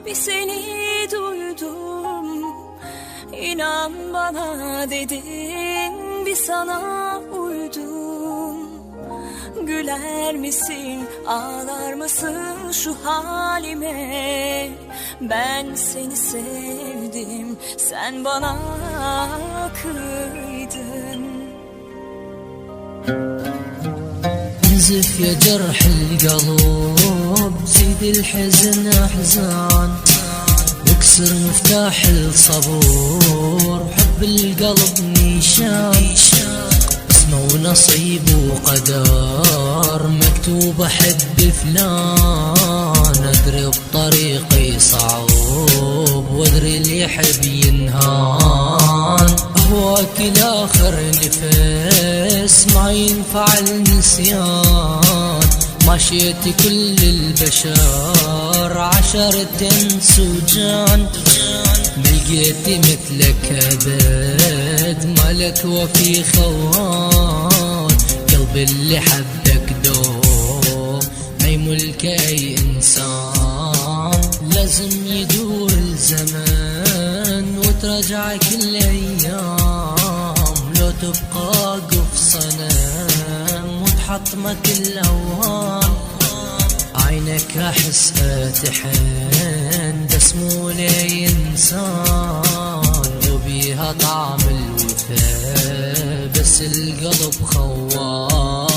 bir seni duydum. İnan bana dedim, bir sana uydum. Güler misin, ağlar mısın şu halime? Ben seni sevdim, sen bana kıydın. انزف يا جرح القلب، زيد الحزن احزان، واكسر مفتاح الصبور، حب القلب نيشان، اسمه ونصيب وقدر، مكتوب احب فلان، ادري بطريقي صعوب، وادري اللي يحب ينهان، اهواك لاخر نفس ما ينفع النسيان، مشيت كل البشر عشرة سجان، ملقيت مثلك ابد مالك وفي خوان، قلبي اللي حبك دوم ما يملك اي انسان، لازم يدور الزمن وترجعك الايام، لو تبقى قف صنم وتحطمك الاوهام، عينك احس اتحن بس مو لي انسان، وبيها طعم الوفا بس القلب خوان.